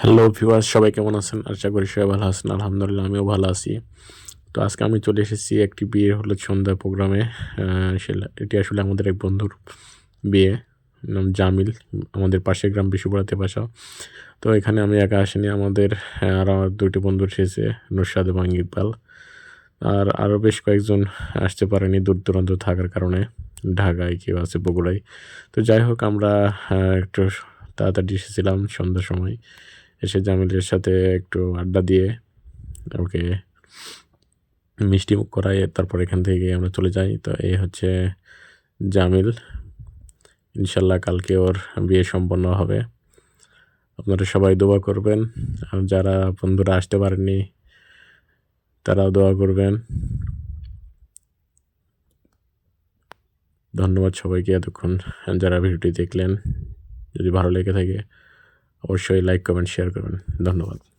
Hello viewers, সবাই কেমন আছেন? আশা করি সবাই ভালো আছেন। আলহামদুলিল্লাহ আমিও ভালো আছি। তো আজকে আমি চলে এসেছি একটি বিয়ের হলুদ সন্ধ্যা প্রোগ্রামে। এটি আসলে আমাদের এক বন্ধুর বিয়ে। নাম জামিল। আমাদের পাশের গ্রাম বিশুপুরাতে বাসা। তো এখানে আমি একা আসিনি। আমাদের আরও আমার ২ টি বন্ধু এসেছে, নুসরাত এবং ইকবাল। আর আরও বেশ কয়েকজন আসতে পারেনি দূর-দূরান্ত থাকার কারণে। ঢাকায়, কেউ আছে বগুড়ায়। তো যাই হোক, আমরা একটু তাড়াতাড়ি এসেছিলাম সন্ধ্যার সময়। এসে জামিলের সাথে একটু আড্ডা দিয়ে ওকে মিষ্টিমুখ করাই, তারপর এখান থেকে আমরা চলে যাই। তো এই হচ্ছে জামিল। ইনশাল্লাহ কালকে ওর বিয়ে সম্পন্ন হবে। আপনারা সবাই দোয়া করবেন। আর যারা বন্ধুরা আসতে পারেননি তারাও দোয়া করবেন। ধন্যবাদ সবাইকে এতক্ষণ যারা ভিডিওটি দেখলেন। যদি ভালো লেগে থাকে অবশ্যই লাইক, কমেন্ট, শেয়ার করবেন। ধন্যবাদ।